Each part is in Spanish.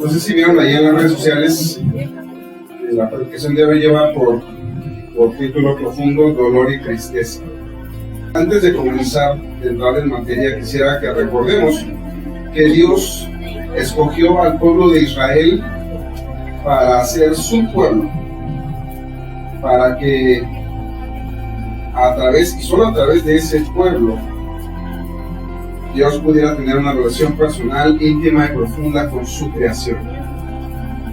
No sé si vieron ahí en las redes sociales, la predicación de hoy lleva por título profundo, dolor y tristeza. Antes de comenzar a entrar en materia, quisiera que recordemos que Dios escogió al pueblo de Israel para ser su pueblo, para que a través, y solo a través de ese pueblo, Dios pudiera tener una relación personal, íntima y profunda con su creación.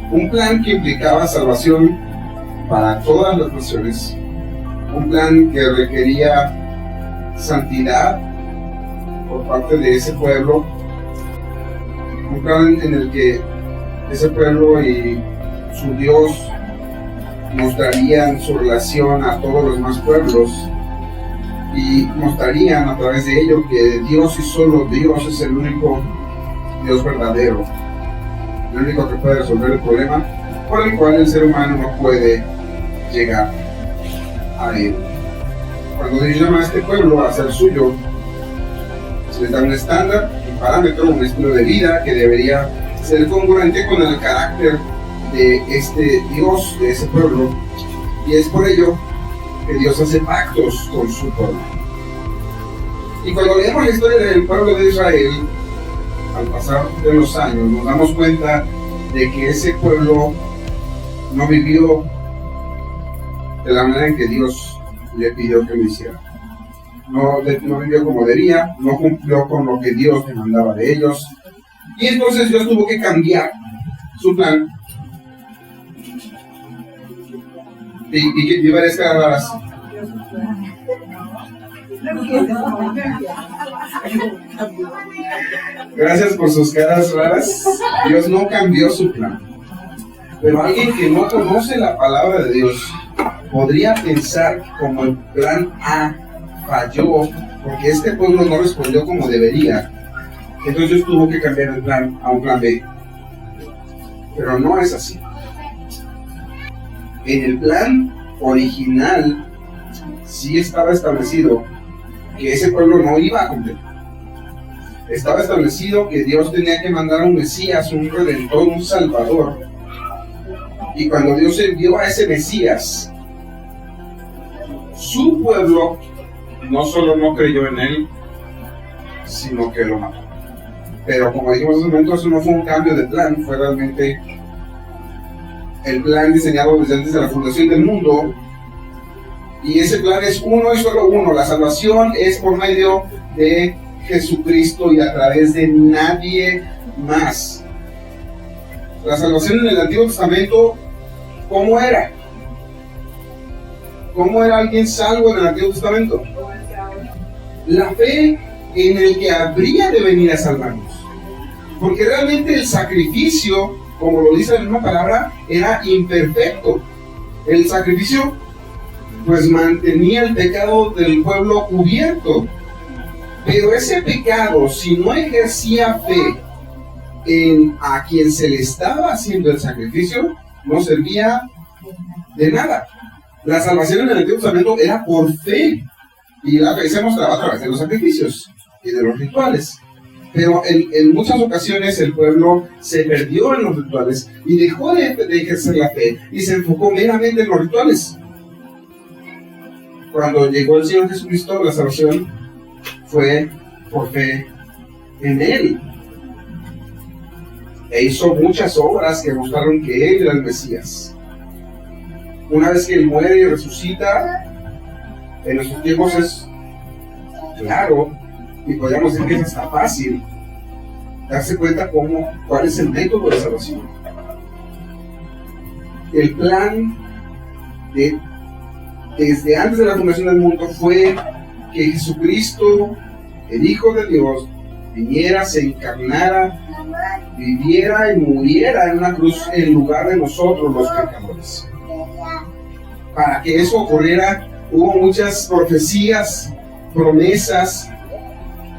Un plan que implicaba salvación para todas las naciones, un plan que requería santidad por parte de ese pueblo, un plan en el que ese pueblo y su Dios mostrarían su relación a todos los demás pueblos y mostrarían a través de ello que Dios y solo Dios es el único Dios verdadero, el único que puede resolver el problema por el cual el ser humano no puede llegar a él. Cuando Dios llama a este pueblo a ser suyo, se les da un estándar, un parámetro, un estilo de vida que debería ser congruente con el carácter de este Dios, de ese pueblo, y es por ello que Dios hace pactos con su pueblo. Y cuando leemos la historia del pueblo de Israel, al pasar de los años, nos damos cuenta de que ese pueblo no vivió de la manera en que Dios le pidió que lo hiciera. No vivió como debía, no cumplió con lo que Dios demandaba de ellos, y entonces Dios tuvo que cambiar su plan. Y varias caras raras. Gracias por sus caras raras. Dios no cambió su plan. Pero alguien que no conoce la palabra de Dios podría pensar que como el plan A falló, porque este pueblo no respondió como debería, entonces Dios tuvo que cambiar el plan a un plan B. Pero no es así. En el plan original sí estaba establecido que ese pueblo no iba a cumplir. Estaba establecido que Dios tenía que mandar a un Mesías, un Redentor, un Salvador. Y cuando Dios envió a ese Mesías, su pueblo no solo no creyó en él, sino que lo mató. Pero como dijimos hace un momento, eso no fue un cambio de plan, fue realmente el plan diseñado desde antes de la fundación del mundo, y ese plan es uno y solo uno. La salvación es por medio de Jesucristo y a través de nadie más. La salvación en el Antiguo Testamento, ¿cómo era? ¿Cómo era alguien salvo en el Antiguo Testamento? La fe en el que habría de venir a salvarnos, porque realmente el sacrificio, como lo dice la misma palabra, era imperfecto. El sacrificio pues mantenía el pecado del pueblo cubierto, pero ese pecado, si no ejercía fe en a quien se le estaba haciendo el sacrificio, no servía de nada. La salvación en el Antiguo Testamento era por fe, y la fe se mostraba a través de los sacrificios y de los rituales. Pero en muchas ocasiones el pueblo se perdió en los rituales y dejó de ejercer la fe y se enfocó meramente en los rituales. Cuando llegó el Señor Jesucristo, la salvación fue por fe en Él. E hizo muchas obras que mostraron que Él era el Mesías. Una vez que Él muere y resucita, en nuestros tiempos es claro, y podríamos decir que es hasta fácil darse cuenta cuál es el método de salvación. El plan desde antes de la fundación del mundo fue que Jesucristo, el Hijo de Dios, viniera, se encarnara, viviera y muriera en una cruz en lugar de nosotros los pecadores. Para que eso ocurriera, hubo muchas profecías, promesas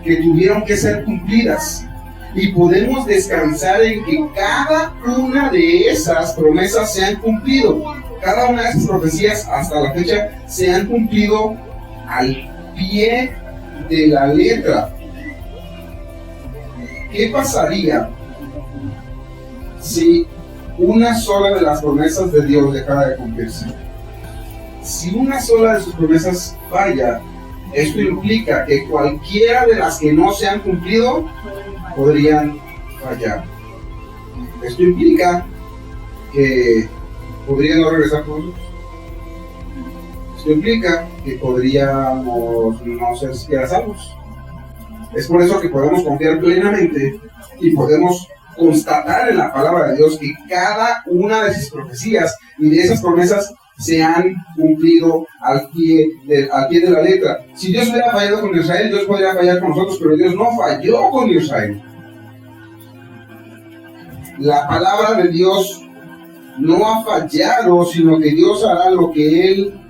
que tuvieron que ser cumplidas, y podemos descansar en que cada una de esas promesas se han cumplido. Cada una de esas profecías hasta la fecha se han cumplido al pie de la letra. ¿Qué pasaría si una sola de las promesas de Dios dejara de cumplirse. Si una sola de sus promesas falla, esto implica que cualquiera de las que no se han cumplido podrían fallar. Esto implica que podrían no regresar con nosotros. Esto implica que podríamos no ser siquiera salvos. Es por eso que podemos confiar plenamente y podemos constatar en la palabra de Dios que cada una de sus profecías y de esas promesas se han cumplido al pie de la letra. Si Dios hubiera fallado con Israel, Dios podría fallar con nosotros, pero Dios no falló con Israel. La palabra de Dios no ha fallado, sino que Dios hará lo que Él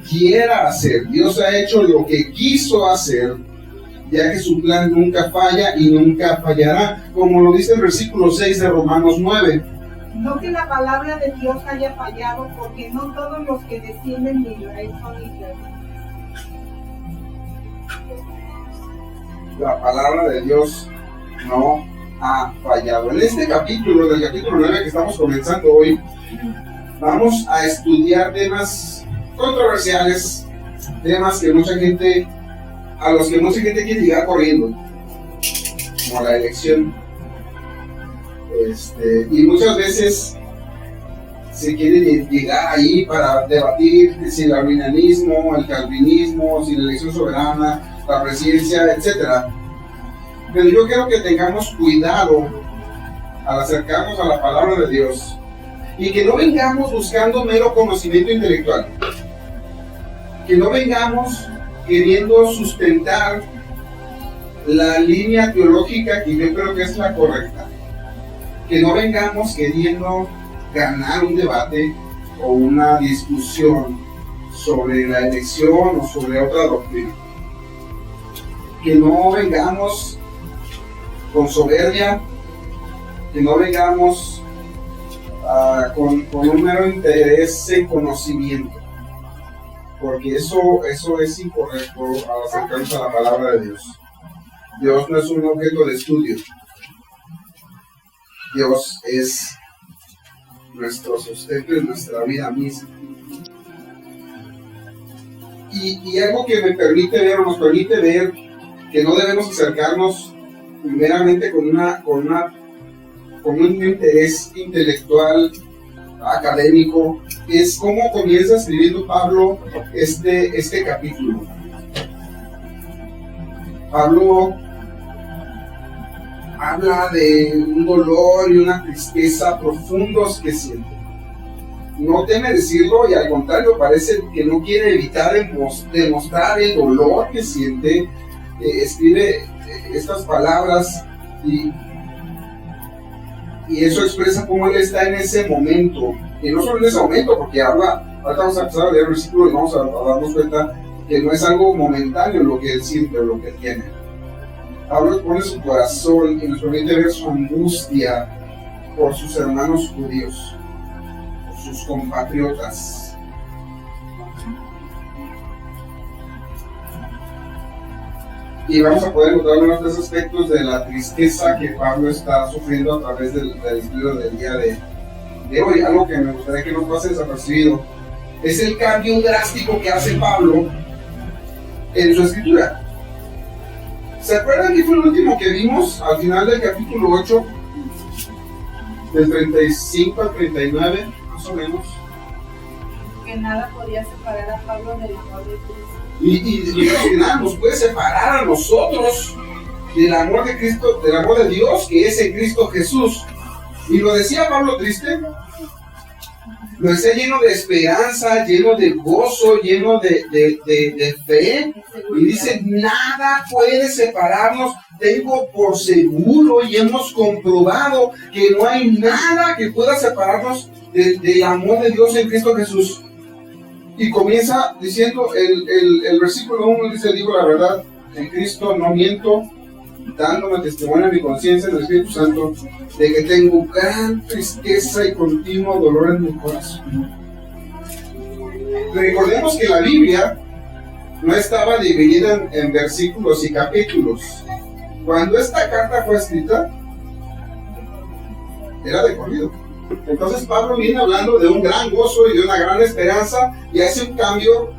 quiera hacer. Dios ha hecho lo que quiso hacer, ya que su plan nunca falla y nunca fallará, como lo dice el versículo 6 de Romanos 9. No que la palabra de Dios haya fallado, porque no todos los que descienden de Israel son israelitas. La palabra de Dios no ha fallado. En este capítulo, del capítulo 9 que estamos comenzando hoy, vamos a estudiar temas controversiales, temas que a los que mucha gente quiere llegar corriendo, como la elección. Y muchas veces se quiere llegar ahí para debatir si el arminianismo, el calvinismo, si la elección soberana, la presidencia, etc. Pero yo quiero que tengamos cuidado al acercarnos a la palabra de Dios y que no vengamos buscando mero conocimiento intelectual, que no vengamos queriendo sustentar la línea teológica que yo creo que es la correcta, que no vengamos queriendo ganar un debate o una discusión sobre la elección o sobre otra doctrina, que no vengamos con soberbia, que no vengamos con un mero interés en conocimiento, porque eso es incorrecto al acercarnos a la palabra de Dios. Dios no es un objeto de estudio. Dios es nuestro sustento en nuestra vida misma. Y algo que nos permite ver que no debemos acercarnos meramente con un interés intelectual, académico, es cómo comienza escribiendo Pablo este capítulo. Pablo habla de un dolor y una tristeza profundos que siente. No teme decirlo y al contrario parece que no quiere evitar demostrar el dolor que siente. Escribe estas palabras y eso expresa cómo él está en ese momento. Y no solo en ese momento, porque ahorita vamos a empezar a leer el versículo y vamos a darnos cuenta que no es algo momentáneo lo que él siente o lo que tiene. Pablo pone su corazón y nos permite ver su angustia por sus hermanos judíos, por sus compatriotas. Y vamos a poder encontrar unos tres aspectos de la tristeza que Pablo está sufriendo a través del estudio del día de hoy. Algo que me gustaría que no pase desapercibido es el cambio drástico que hace Pablo en su escritura. ¿Se acuerdan que fue el último que vimos al final del capítulo 8? Del 35 al 39, más o menos. Que nada podía separar a Pablo del amor de Cristo. Y nada nos puede separar a nosotros del amor de Cristo, del amor de Dios que es en Cristo Jesús. Y lo decía Pablo triste, lo decía lleno de esperanza, lleno de gozo, lleno de fe. Y dice, nada puede separarnos. Tengo por seguro y hemos comprobado que no hay nada que pueda separarnos del amor de Dios en Cristo Jesús. Y comienza diciendo, el versículo 1 dice, digo la verdad, en Cristo no miento, dándome testimonio a mi conciencia en el Espíritu Santo, de que tengo gran tristeza y continuo dolor en mi corazón. Recordemos que la Biblia no estaba dividida en versículos y capítulos. Cuando esta carta fue escrita, era de corrido. Entonces Pablo viene hablando de un gran gozo y de una gran esperanza y hace un cambio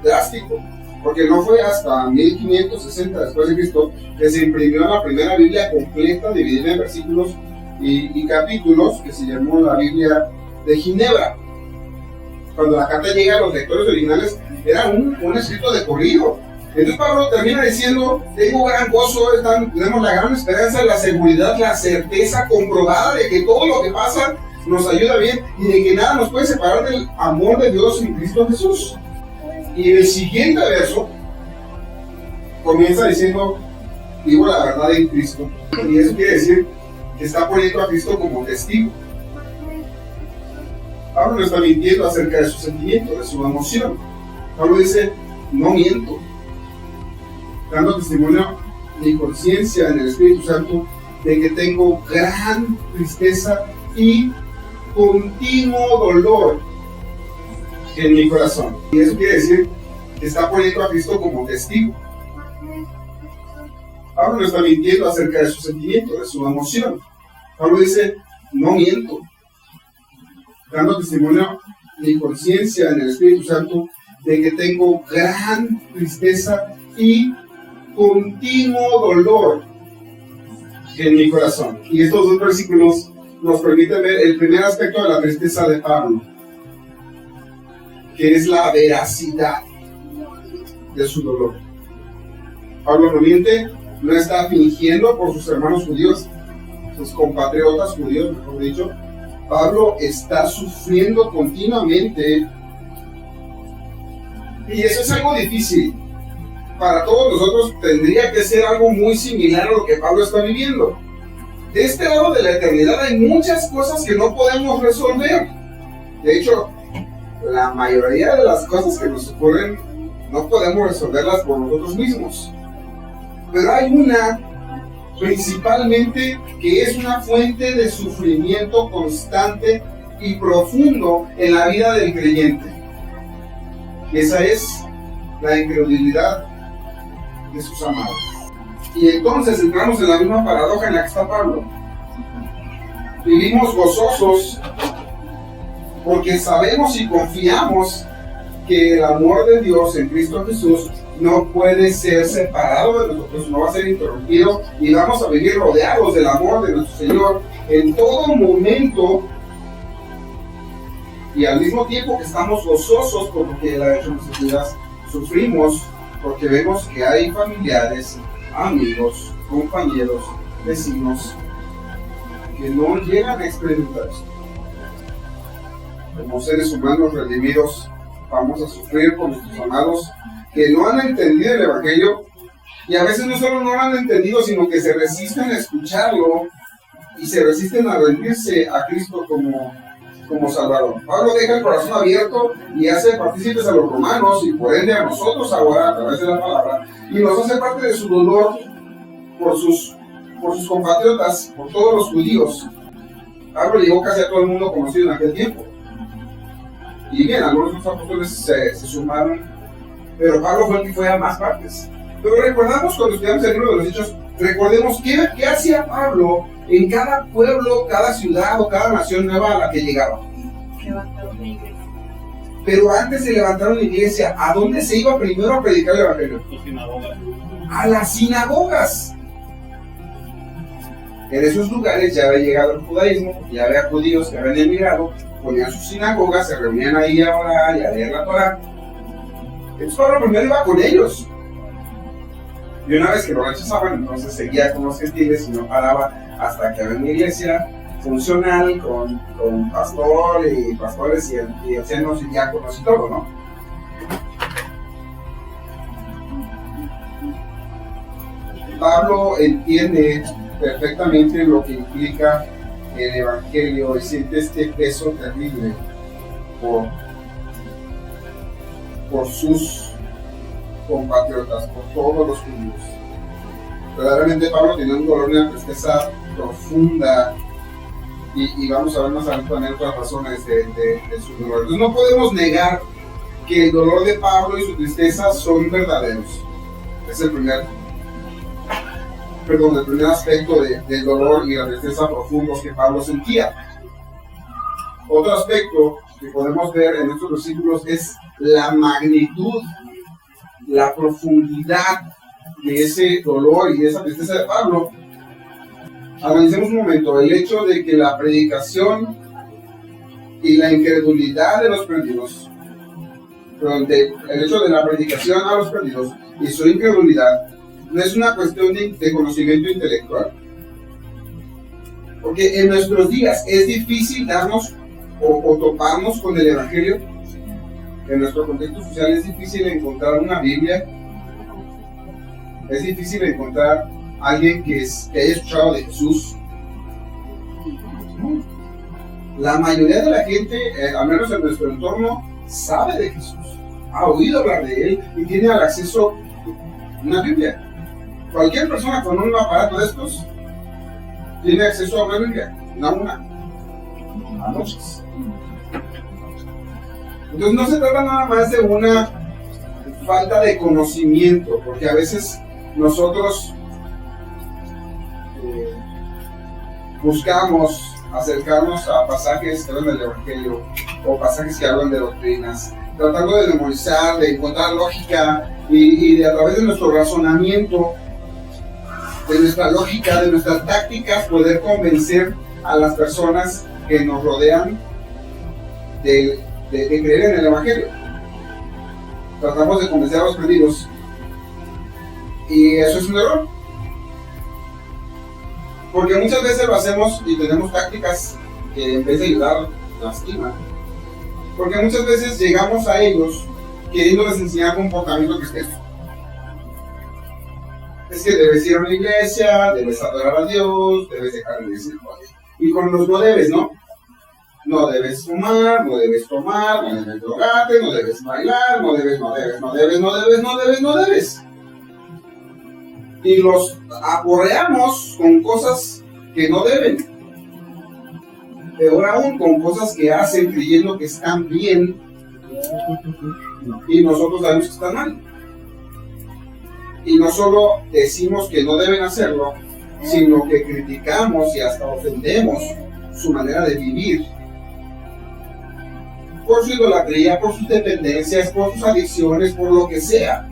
drástico, porque no fue hasta 1560 después de Cristo que se imprimió la primera Biblia completa, dividida en versículos y capítulos, que se llamó la Biblia de Ginebra. Cuando la carta llega a los lectores originales, era un escrito de corrido. Entonces Pablo termina diciendo: tengo gran gozo, tenemos la gran esperanza, la seguridad, la certeza comprobada de que todo lo que pasa nos ayuda bien y de que nada nos puede separar del amor de Dios en Cristo Jesús. Y el siguiente verso comienza diciendo: digo la verdad en Cristo. Y eso quiere decir que está poniendo a Cristo como testigo. Pablo no está mintiendo acerca de su sentimiento, de su emoción. Pablo dice: no miento, dando testimonio mi conciencia en el Espíritu Santo de que tengo gran tristeza y continuo dolor en mi corazón. Y eso quiere decir que está poniendo a Cristo como testigo. Pablo no está mintiendo acerca de su sentimiento, de su emoción. Pablo dice: no miento, dando testimonio mi conciencia en el Espíritu Santo de que tengo gran tristeza y continuo dolor en mi corazón. Y estos dos versículos nos permiten ver el primer aspecto de la tristeza de Pablo, que es la veracidad de su dolor. Pablo no miente, no está fingiendo por sus hermanos judíos, sus compatriotas judíos, mejor dicho. Pablo está sufriendo continuamente, y eso es algo difícil. Para todos nosotros tendría que ser algo muy similar a lo que Pablo está viviendo. De este lado de la eternidad hay muchas cosas que no podemos resolver. De hecho, la mayoría de las cosas que nos ocurren no podemos resolverlas por nosotros mismos. Pero hay una, principalmente, que es una fuente de sufrimiento constante y profundo en la vida del creyente. Esa es la incredulidad de sus amados. Y entonces entramos en la misma paradoja en la que está Pablo. Vivimos gozosos porque sabemos y confiamos que el amor de Dios en Cristo Jesús no puede ser separado de nosotros, no va a ser interrumpido, y vamos a vivir rodeados del amor de nuestro Señor en todo momento, y al mismo tiempo que estamos gozosos por lo que Él ha hecho en nuestras vidas, sufrimos porque vemos que hay familiares, amigos, compañeros, vecinos que no llegan a experimentar esto. Como seres humanos redimidos, vamos a sufrir por nuestros amados que no han entendido el Evangelio, y a veces no solo no lo han entendido, sino que se resisten a escucharlo y se resisten a rendirse a Cristo como Salvador. Pablo deja el corazón abierto y hace partícipes a los romanos y por ende a nosotros ahora a través de la palabra, y nos hace parte de su dolor por sus compatriotas, por todos los judíos. Pablo llegó casi a todo el mundo conocido en aquel tiempo. Y bien, algunos de los apóstoles se sumaron, pero Pablo fue el que fue a más partes. Pero recordamos, cuando estudiamos el libro de los Hechos, recordemos qué hacía Pablo en cada pueblo, cada ciudad o cada nación nueva a la que llegaba. Levantaron una iglesia. Pero antes de levantar una iglesia, ¿a dónde se iba primero a predicar el Evangelio? A las sinagogas. En esos lugares ya había llegado el judaísmo, ya había judíos que habían emigrado, ponían sus sinagogas, se reunían ahí a orar y a leer la Torah. Entonces Pablo primero iba con ellos. Y una vez que lo rechazaban, entonces seguía con los gentiles y no paraba hasta que había una iglesia funcional con pastor y pastores y ancianos y diáconos y todo, ¿no? Pablo entiende perfectamente lo que implica el Evangelio y siente este peso terrible por sus compatriotas, por todos los judíos. Verdaderamente Pablo tiene un dolor y una tristeza profunda, y vamos a ver más adelante también otras razones de su dolor. Entonces no podemos negar que el dolor de Pablo y su tristeza son verdaderos. Es el primer el primer aspecto del dolor y la tristeza profundos que Pablo sentía. Otro aspecto que podemos ver en estos versículos es la magnitud, la profundidad de ese dolor y de esa tristeza de Pablo. Analicemos un momento el hecho de que la predicación y la incredulidad de los perdidos, el hecho de la predicación a los perdidos y su incredulidad no es una cuestión de conocimiento intelectual. Porque en nuestros días es difícil darnos o toparnos con el Evangelio. En nuestro contexto social es difícil encontrar una Biblia. Es difícil encontrar a alguien que haya escuchado de Jesús. La mayoría de la gente, al menos en nuestro entorno, sabe de Jesús, ha oído hablar de Él y tiene al acceso a una Biblia. Cualquier persona con un aparato de estos tiene acceso a una Biblia, no a una, a muchas. Entonces no se trata nada más de una falta de conocimiento, porque a veces nosotros buscamos acercarnos a pasajes que hablan del Evangelio o pasajes que hablan de doctrinas, tratando de memorizar, de encontrar lógica y de a través de nuestro razonamiento, de nuestra lógica, de nuestras tácticas, poder convencer a las personas que nos rodean de creer en el Evangelio. Tratamos de convencer a los perdidos y eso es un error. Porque muchas veces lo hacemos y tenemos tácticas que en vez de ayudar, lastiman. Porque muchas veces llegamos a ellos queriéndoles enseñar comportamiento cristiano. Es que debes ir a una iglesia, debes adorar a Dios, debes dejar de decir cosas. Y con los no debes, ¿no? No debes fumar, no debes tomar, no debes drogarte, no debes bailar, no debes. Y los aporreamos con cosas que no deben. Peor aún, con cosas que hacen creyendo que están bien y nosotros sabemos que están mal. Y no solo decimos que no deben hacerlo, sino que criticamos y hasta ofendemos su manera de vivir. Por su idolatría, por sus dependencias, por sus adicciones, por lo que sea.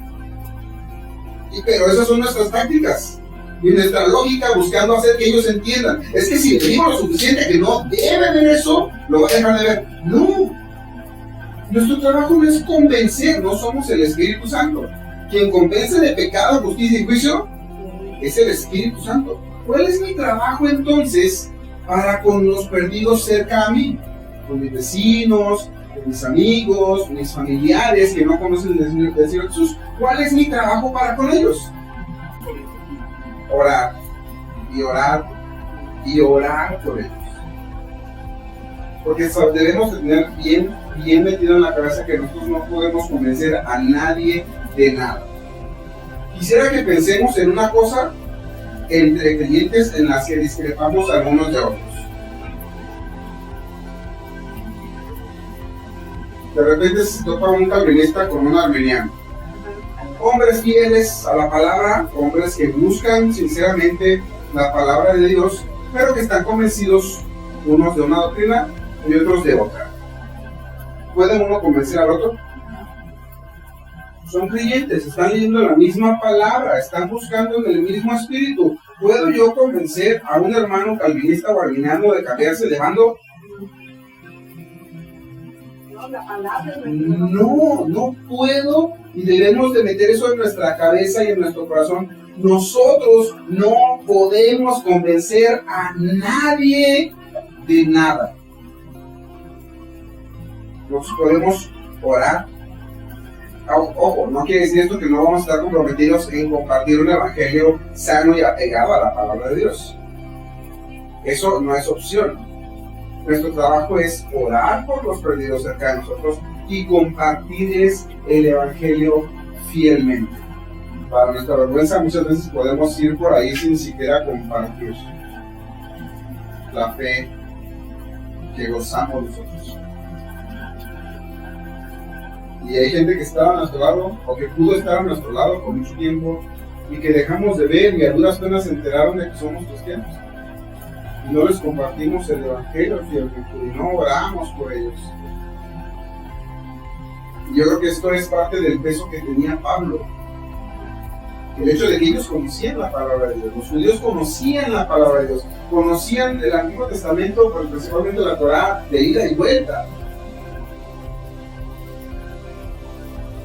Pero esas son nuestras tácticas y nuestra lógica buscando hacer que ellos entiendan. Es que si digo lo suficiente que no deben ver eso, lo va a dejar de ver. No. Nuestro trabajo no es convencer, no somos el Espíritu Santo. Quien convence de pecado, justicia y juicio es el Espíritu Santo. ¿Cuál es mi trabajo entonces para con los perdidos cerca a mí? Con mis vecinos, con mis amigos, mis familiares que no conocen el Señor Jesús. ¿Cuál es mi trabajo para con ellos? Orar y orar y orar por ellos. Porque debemos tener bien metido en la cabeza que nosotros no podemos convencer a nadie de nada. Quisiera que pensemos en una cosa entre creyentes en las que discrepamos algunos de otros. De repente se topa un calvinista con un arminiano. Hombres fieles a la palabra, hombres que buscan sinceramente la palabra de Dios, pero que están convencidos unos de una doctrina y otros de otra. ¿Puede uno convencer al otro? Son creyentes, están leyendo la misma palabra, están buscando en el mismo espíritu. ¿Puedo yo convencer a un hermano calvinista o arminiano de cambiarse de bando? No puedo, y debemos de meter eso en nuestra cabeza y en nuestro corazón. Nosotros no podemos convencer a nadie de nada. Nos podemos orar. Ojo, no quiere decir esto que no vamos a estar comprometidos en compartir un evangelio sano y apegado a la palabra de Dios. Eso no es opción. Nuestro trabajo es orar por los perdidos cerca de nosotros y compartirles el evangelio fielmente. Para nuestra vergüenza, muchas veces podemos ir por ahí sin siquiera compartir la fe que gozamos nosotros. Y hay gente que está a nuestro lado, o que pudo estar a nuestro lado por mucho tiempo, y que dejamos de ver y a duras penas se enteraron de que somos cristianos. Y no les compartimos el evangelio y no oramos por ellos. Y yo creo que esto es parte del peso que tenía Pablo. El hecho de que ellos conocían la palabra de Dios. Los judíos conocían la palabra de Dios. Conocían el Antiguo Testamento, pero principalmente la Torá, de ida y vuelta.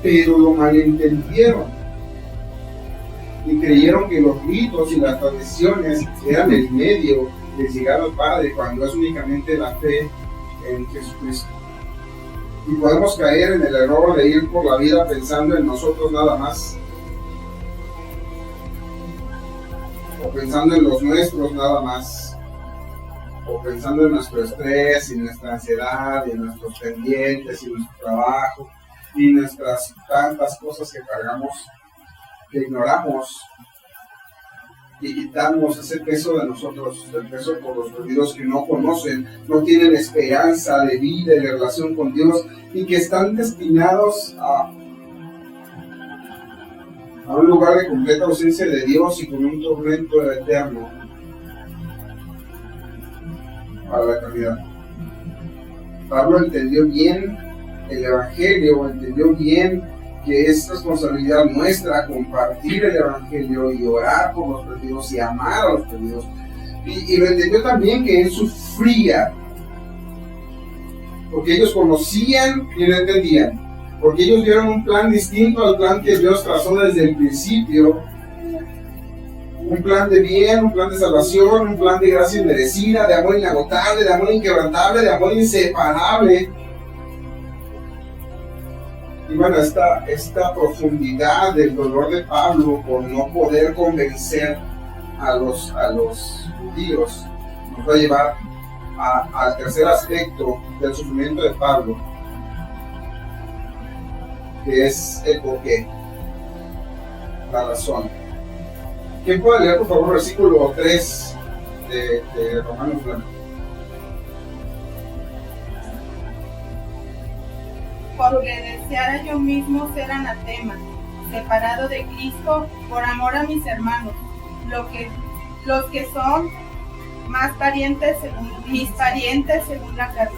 Pero lo malentendieron. Y creyeron que los ritos y las tradiciones eran el medio de llegar al Padre, cuando es únicamente la fe en Jesucristo. Y podemos caer en el error de ir por la vida pensando en nosotros nada más, o pensando en los nuestros nada más, o pensando en nuestro estrés y nuestra ansiedad y en nuestros pendientes y nuestro trabajo y nuestras tantas cosas que cargamos, que ignoramos, y quitamos ese peso de nosotros, el peso por los perdidos que no conocen, no tienen esperanza de vida y de relación con Dios, y que están destinados a un lugar de completa ausencia de Dios y con un tormento eterno para la eternidad. Pablo entendió bien el Evangelio, entendió bien que es responsabilidad nuestra compartir el Evangelio y orar por los perdidos y amar a los perdidos. Y lo entendió también que él sufría, porque ellos conocían y lo entendían, porque ellos vieron un plan distinto al plan que Dios trazó desde el principio, un plan de bien, un plan de salvación, un plan de gracia inmerecida, de amor inagotable, de amor inquebrantable, de amor inseparable. Y bueno, esta profundidad del dolor de Pablo por no poder convencer a los judíos nos va a llevar al tercer aspecto del sufrimiento de Pablo, que es el porqué, la razón. ¿Quién puede leer, por favor, versículo 3 de Romanos 9? Porque deseara yo mismo ser anatema, separado de Cristo, por amor a mis hermanos, los que son mis parientes según la carne.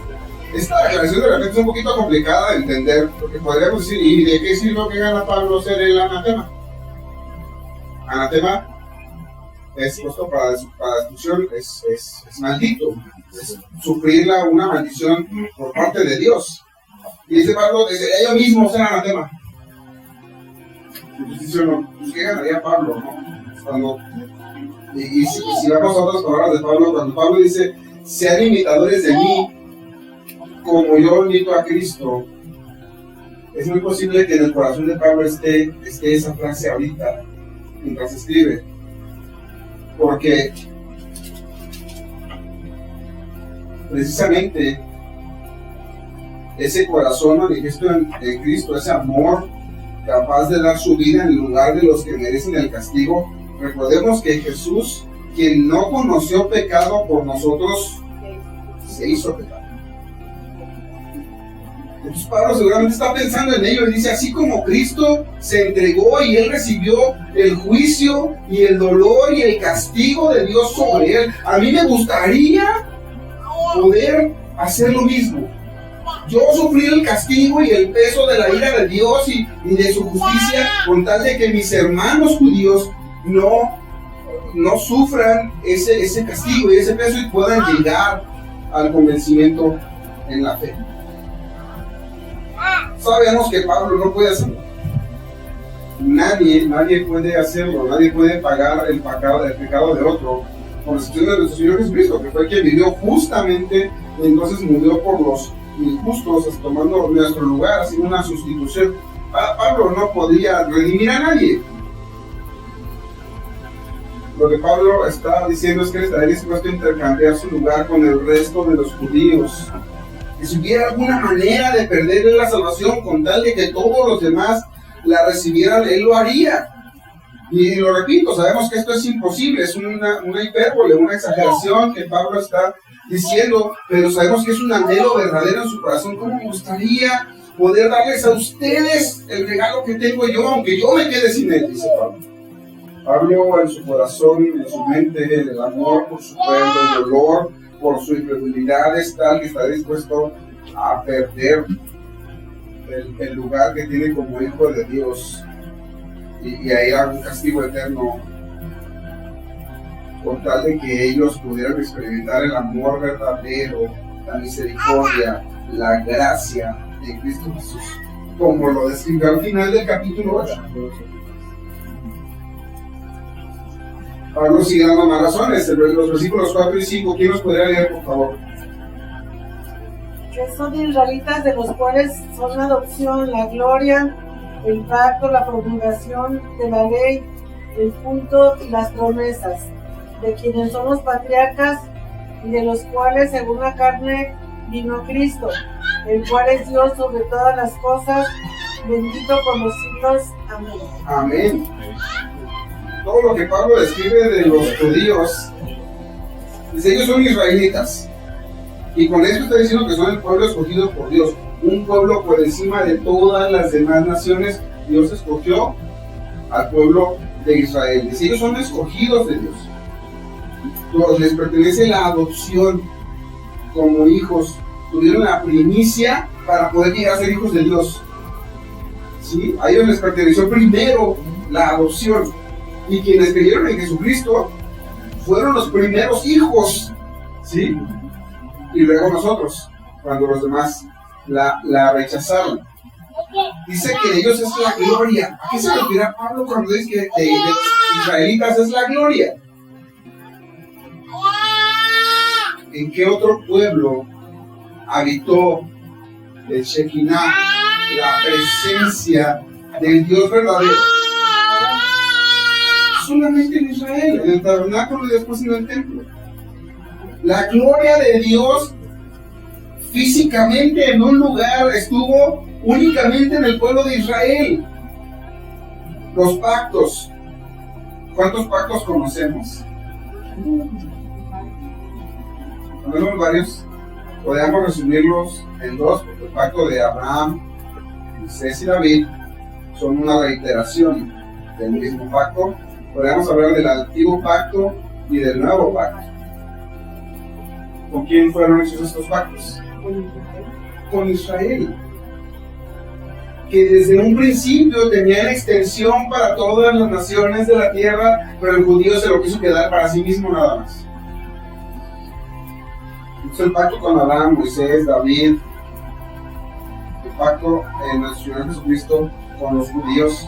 Esta declaración de repente es un poquito complicada de entender, porque podríamos decir, ¿y de qué sirve que gana Pablo ser el anatema? Anatema es puesto para destrucción, es maldito, es sufrir una maldición por parte de Dios. Y dice Pablo, desde ellos mismos ser anatema. Entonces dice uno, pues ¿qué ganaría Pablo, no? Y si vamos a otras palabras de Pablo, cuando Pablo dice, sean imitadores de mí, como yo imito a Cristo, es muy posible que en el corazón de Pablo esté esa frase ahorita, mientras escribe. Porque precisamente ese corazón manifiesto en Cristo, ese amor capaz de dar su vida en lugar de los que merecen el castigo. Recordemos que Jesús, quien no conoció pecado por nosotros, se hizo pecado. Entonces Pablo seguramente está pensando en ello y dice, así como Cristo se entregó y Él recibió el juicio y el dolor y el castigo de Dios sobre Él, a mí me gustaría poder hacer lo mismo. Yo sufrí el castigo y el peso de la ira de Dios y de su justicia, con tal de que mis hermanos judíos no sufran ese castigo y ese peso y puedan llegar al convencimiento en la fe. Sabemos que Pablo no puede hacerlo. Nadie puede hacerlo, nadie puede pagar el pecado de otro, con excepción de nuestro Señor Jesucristo, que fue quien vivió justamente y entonces murió por los injustos, tomando nuestro lugar, haciendo una sustitución. Pablo no podía redimir a nadie. Lo que Pablo está diciendo es que él estaría dispuesto a intercambiar su lugar con el resto de los judíos. Que si hubiera alguna manera de perder la salvación con tal de que todos los demás la recibieran, él lo haría. Y lo repito, sabemos que esto es imposible, es una hipérbole, una exageración que Pablo está diciendo, pero sabemos que es un anhelo verdadero en su corazón. ¿Cómo me gustaría poder darles a ustedes el regalo que tengo yo, aunque yo me quede sin él? Dice Pablo. Pablo en su corazón, en su mente, el amor por su pueblo, el dolor por su incredulidad es tal que está dispuesto a perder el lugar que tiene como hijo de Dios y a ir a un castigo eterno con tal de que ellos pudieran experimentar el amor verdadero, la misericordia, la gracia de Cristo Jesús, como lo describió al final del capítulo 8. Pablo sigue dando más razones, los versículos 4 y 5, ¿quién nos podría leer, por favor? Que son israelitas, de los cuales son la adopción, la gloria, el pacto, la promulgación de la ley, el culto y las promesas, de quienes son los patriarcas y de los cuales según la carne vino Cristo, el cual es Dios sobre todas las cosas, bendito por los siglos. Amén. Amén. Todo lo que Pablo describe de los judíos, dice, ellos son israelitas. Y con eso está diciendo que son el pueblo escogido por Dios. Un pueblo por encima de todas las demás naciones. Dios escogió al pueblo de Israel. Dice, ellos son escogidos de Dios. Les pertenece la adopción como hijos. Tuvieron la primicia para poder llegar a ser hijos de Dios. ¿Sí? A ellos les perteneció primero la adopción. Y quienes creyeron en Jesucristo fueron los primeros hijos. ¿Sí? Y luego nosotros, cuando los demás la rechazaron. Dice que de ellos es la gloria. ¿A qué se refiere Pablo cuando dice que de israelitas es la gloria? ¿En qué otro pueblo habitó el Shekinah, la presencia del Dios verdadero? Solamente en Israel, en el tabernáculo y después en el templo. La gloria de Dios físicamente en un lugar estuvo únicamente en el pueblo de Israel. Los pactos. ¿Cuántos pactos conocemos? Conocemos varios. Podríamos resumirlos en dos, porque el pacto de Abraham, Moisés y David son una reiteración del mismo pacto. Podríamos hablar del antiguo pacto y del nuevo pacto. ¿Con quién fueron hechos estos pactos? Con Israel, que desde un principio tenía la extensión para todas las naciones de la tierra, pero el judío se lo quiso quedar para sí mismo nada más. Hizo el pacto con Abraham, Moisés, David, el pacto en nuestro Señor Jesucristo con los judíos,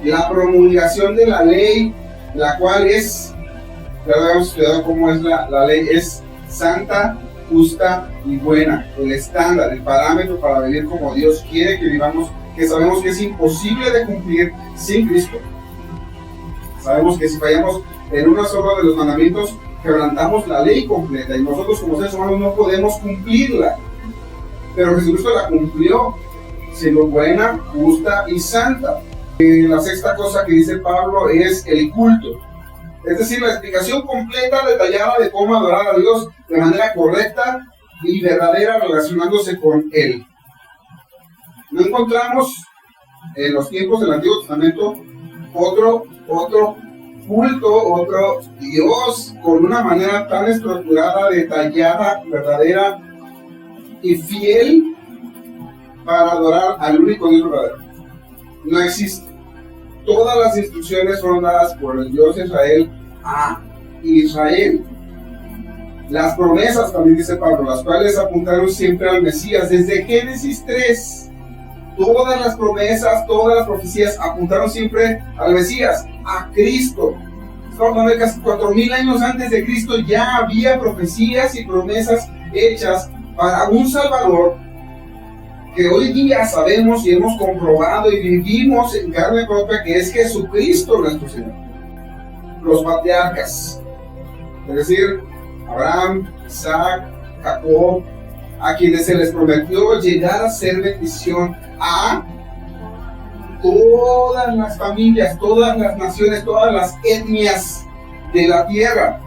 la promulgación de la ley, la cual es, ya habíamos estudiado cómo es la ley, es santa, justa y buena, el estándar, el parámetro para vivir como Dios quiere que vivamos, que sabemos que es imposible de cumplir sin Cristo. Sabemos que si fallamos en una sola de los mandamientos, quebrantamos la ley completa y nosotros como seres humanos no podemos cumplirla. Pero Jesucristo la cumplió, siendo buena, justa y santa. La sexta cosa que dice Pablo es el culto. Es decir, la explicación completa, detallada de cómo adorar a Dios de manera correcta y verdadera relacionándose con Él. No encontramos en los tiempos del Antiguo Testamento otro culto, otro Dios con una manera tan estructurada, detallada, verdadera y fiel para adorar al único Dios verdadero. No existe. Todas las instrucciones fueron dadas por el Dios de Israel a Israel. Las promesas, también dice Pablo, las cuales apuntaron siempre al Mesías. Desde Génesis 3, todas las promesas, todas las profecías apuntaron siempre al Mesías, a Cristo. Estamos hablando de casi 4,000 años antes de Cristo, ya había profecías y promesas hechas para un Salvador que hoy día sabemos y hemos comprobado y vivimos en carne propia, que es Jesucristo nuestro Señor. Los patriarcas, es decir, Abraham, Isaac, Jacob, a quienes se les prometió llegar a ser bendición a todas las familias, todas las naciones, todas las etnias de la tierra.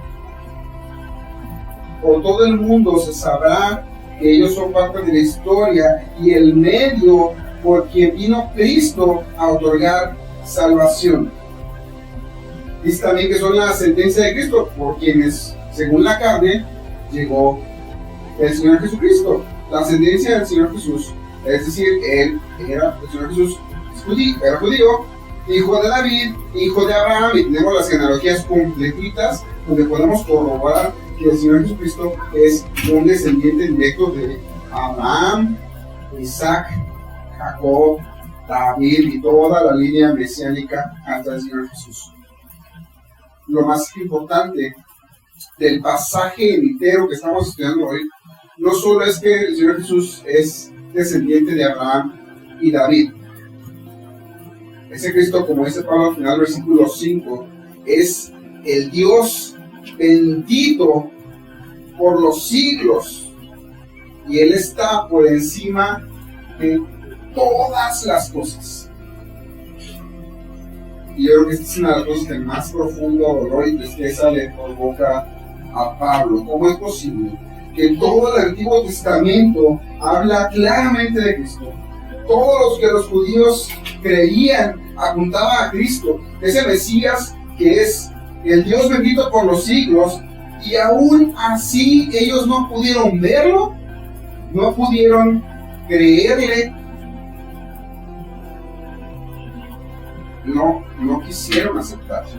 Por todo el mundo se sabrá que ellos son parte de la historia y el medio por quien vino Cristo a otorgar salvación. Dice también que son la ascendencia de Cristo, por quienes, según la carne, llegó el Señor Jesucristo. La ascendencia del Señor Jesús, es decir, el Señor Jesús era judío, hijo de David, hijo de Abraham, y tenemos las genealogías completitas donde podemos corroborar que el Señor Jesucristo es un descendiente directo de Abraham, Isaac, Jacob, David y toda la línea mesiánica hasta el Señor Jesús. Lo más importante del pasaje entero que estamos estudiando hoy, no solo es que el Señor Jesús es descendiente de Abraham y David. Ese Cristo, como dice Pablo al final, versículo 5, es el Dios bendito por los siglos. Y Él está por encima de todas las cosas. Y yo creo que esta es una de las cosas que más profundo dolor y tristeza le provoca a Pablo. ¿Cómo es posible que todo el Antiguo Testamento habla claramente de Cristo? Todos los que los judíos creían apuntaban a Cristo, ese Mesías que es el Dios bendito por los siglos, y aún así ellos no pudieron verlo, no pudieron creerle, no quisieron aceptarlo.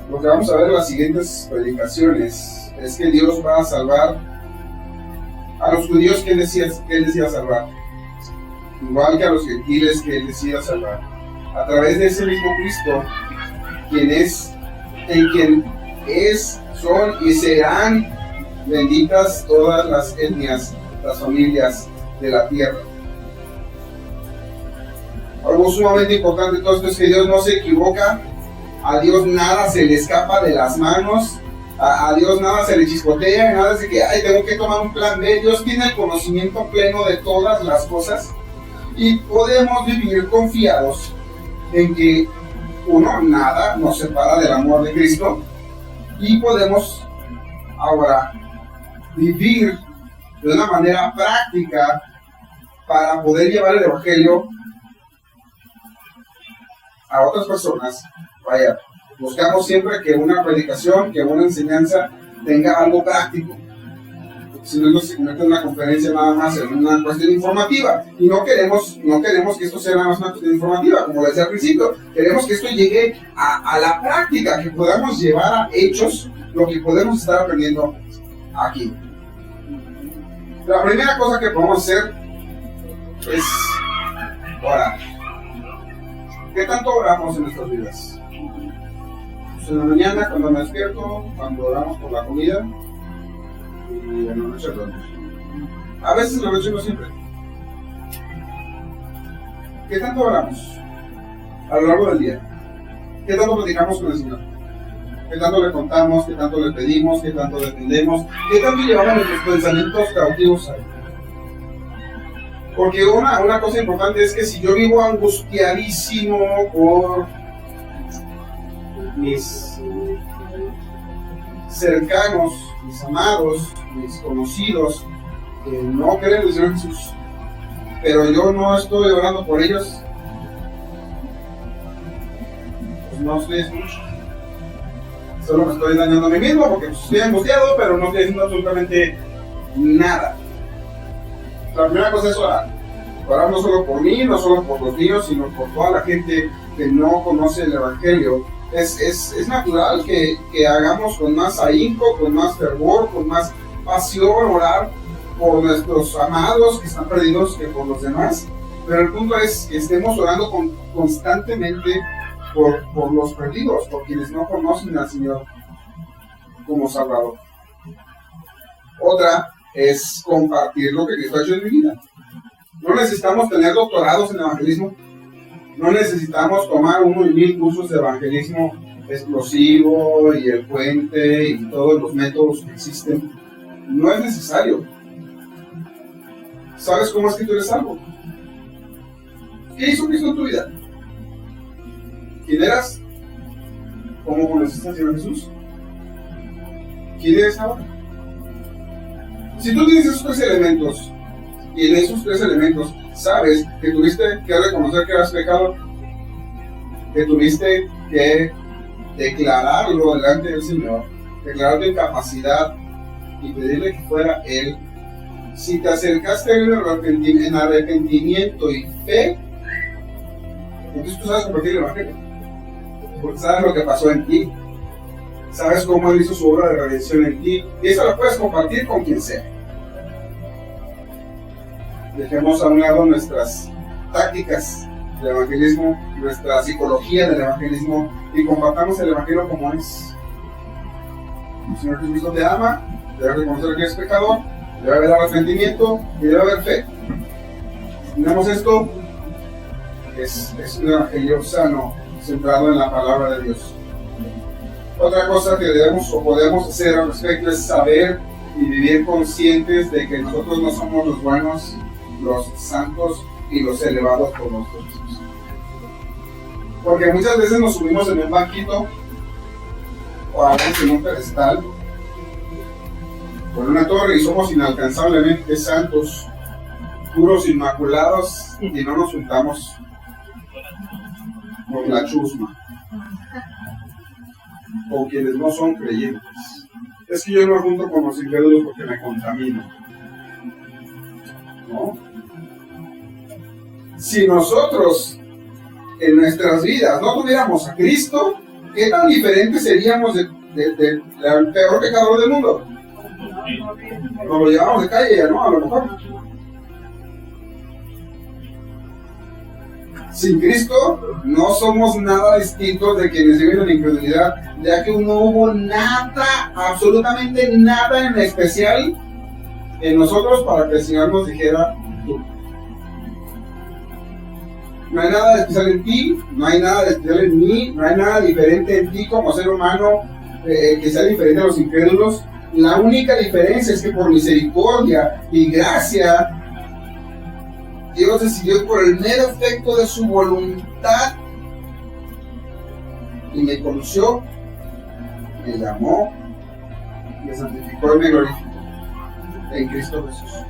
Lo que vamos a ver en las siguientes predicaciones es que Dios va a salvar a los judíos que Él decía salvar, igual que a los gentiles que Él decía salvar, a través de ese mismo Cristo, en quien son y serán benditas todas las etnias, las familias de la tierra. Algo sumamente importante de todo esto es que Dios no se equivoca, a Dios nada se le escapa de las manos, a Dios nada se le chispotea, nada de que tengo que tomar un plan B. Dios tiene el conocimiento pleno de todas las cosas y podemos vivir confiados en que nada nos separa del amor de Cristo, y podemos ahora vivir de una manera práctica para poder llevar el Evangelio a otras personas. Vaya, buscamos siempre que una predicación, que una enseñanza tenga algo práctico. Si no se convierte en una conferencia nada más, en una cuestión informativa. Y no queremos que esto sea nada más una cuestión informativa, como decía al principio. Queremos que esto llegue a la práctica, que podamos llevar a hechos lo que podemos estar aprendiendo aquí. La primera cosa que podemos hacer es orar. ¿Qué tanto oramos en nuestras vidas? Pues en la mañana, cuando me despierto, cuando oramos por la comida, y en la noche oramos. A veces en la noche, no siempre. ¿Qué tanto oramos a lo largo del día? ¿Qué tanto platicamos con el Señor? ¿Qué tanto le contamos? ¿Qué tanto le pedimos? ¿Qué tanto le atendemos? ¿Qué tanto llevamos nuestros pensamientos cautivos a Él? Porque una cosa importante es que si yo vivo angustiadísimo por mis cercanos, mis amados, mis conocidos, que no creen en el Señor Jesús, pero yo no estoy orando por ellos, pues no estoy haciendo mucho. Solo me estoy dañando a mí mismo porque estoy angustiado, pero no estoy haciendo absolutamente nada. La primera cosa es orar. Orar no solo por mí, no solo por los míos, sino por toda la gente que no conoce el Evangelio. Es natural que hagamos con más ahínco, con más fervor, con más pasión orar por nuestros amados que están perdidos que por los demás. Pero el punto es que estemos orando constantemente por los perdidos, por quienes no conocen al Señor como Salvador. Otra es compartir lo que Cristo ha hecho en mi vida. No necesitamos tener doctorados en evangelismo. No necesitamos tomar 1 y 1000 cursos de evangelismo explosivo y el puente y todos los métodos que existen. No es necesario. ¿Sabes cómo es que tú eres salvo? ¿Qué hizo Cristo en tu vida? ¿Quién eras? ¿Cómo conociste al Señor Jesús? ¿Quién eres ahora? Si tú tienes esos 3 elementos, y en esos 3 elementos sabes que tuviste que reconocer que eras pecador, que tuviste que declararlo delante del Señor, declarar tu incapacidad y pedirle que fuera Él. Si te acercaste a Él en arrepentimiento y fe, entonces tú sabes compartir el Evangelio, porque sabes lo que pasó en ti, sabes cómo Él hizo su obra de redención en ti, y eso lo puedes compartir con quien sea. Dejemos a un lado nuestras tácticas del evangelismo, nuestra psicología del evangelismo, y compartamos el Evangelio como es. El Señor Jesucristo te ama, debe reconocer que eres pecador, debe haber arrepentimiento y debe haber fe. Si tenemos esto, es un evangelio sano, centrado en la palabra de Dios. Otra cosa que debemos o podemos hacer al respecto es saber y vivir conscientes de que nosotros no somos los buenos, los santos y los elevados por nosotros. Porque muchas veces nos subimos en un banquito o a veces en un pedestal o en una torre y somos inalcanzablemente santos, puros, inmaculados, y no nos juntamos con la chusma o quienes no son creyentes. Es que yo no me junto con los incrédulos porque me contamino, ¿no? Si nosotros en nuestras vidas no tuviéramos a Cristo, ¿qué tan diferentes seríamos del peor pecador del mundo? Nos lo llevamos de calle ya, ¿no? A lo mejor. Sin Cristo no somos nada distintos de quienes viven en la incredulidad, ya que no hubo nada, absolutamente nada en especial en nosotros para que el Señor nos dijera tú. No hay nada de especial en ti, no hay nada de especial en mí, no hay nada diferente en ti como ser humano que sea diferente a los incrédulos. La única diferencia es que por misericordia y gracia, Dios decidió por el mero efecto de su voluntad y me conoció, me llamó, me santificó y me glorificó en Cristo Jesús.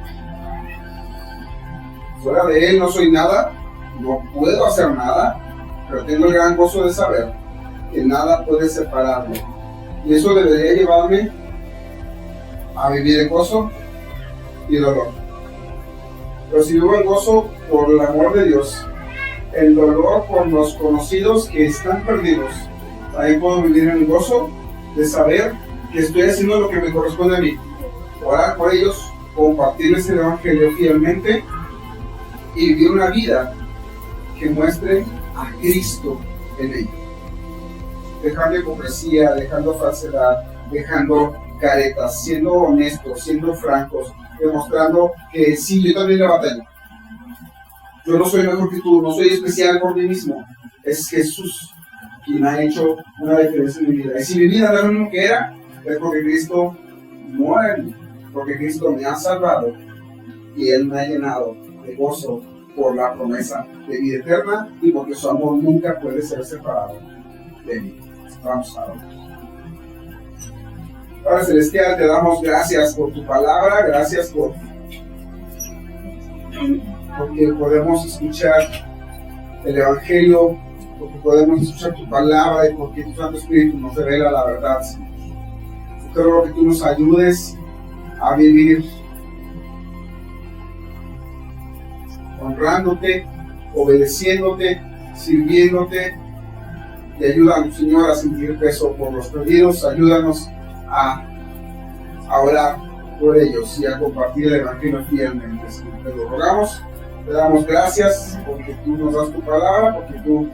Fuera de Él no soy nada, no puedo hacer nada, pero tengo el gran gozo de saber que nada puede separarme. Y eso debería llevarme a vivir en gozo y dolor. Pero si vivo en gozo por el amor de Dios, el dolor por los conocidos que están perdidos, también puedo vivir en gozo de saber que estoy haciendo lo que me corresponde a mí. Orar por ellos, compartirles el Evangelio fielmente y vivir una vida que muestre a Cristo en ellos. Dejando hipocresía, dejando falsedad, dejando caretas, siendo honestos, siendo francos, demostrando que sí, yo también le batallo. Yo no soy mejor que tú, no soy especial por mí mismo. Es Jesús quien ha hecho una diferencia en mi vida. Y si mi vida no es lo mismo que era, es porque Cristo muere en mí, porque Cristo me ha salvado y Él me ha llenado de gozo por la promesa de vida eterna y porque su amor nunca puede ser separado de mí. Vamos a orar. Padre Celestial, te damos gracias por tu palabra, gracias porque podemos escuchar el Evangelio, porque podemos escuchar tu palabra y porque tu Santo Espíritu nos revela la verdad, Señor. Yo quiero que tú nos ayudes a vivir honrándote, obedeciéndote, sirviéndote, y ayúdanos, Señor, a sentir peso por los perdidos. Ayúdanos a orar por ellos y a compartir el Evangelio fielmente, Señor. Te lo rogamos, te damos gracias porque tú nos das tu palabra, porque tú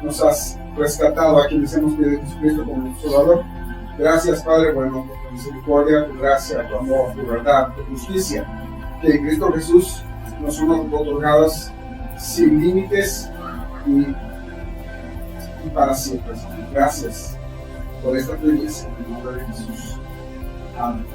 nos has rescatado a quienes hemos creído en Jesucristo como nuestro Salvador. Gracias, Padre, bueno, por tu misericordia, tu gracia, tu amor, tu verdad, tu justicia, que en Cristo Jesús nos son otorgadas sin límites y para siempre. Gracias por esta promesa en el nombre de Jesús. Amén.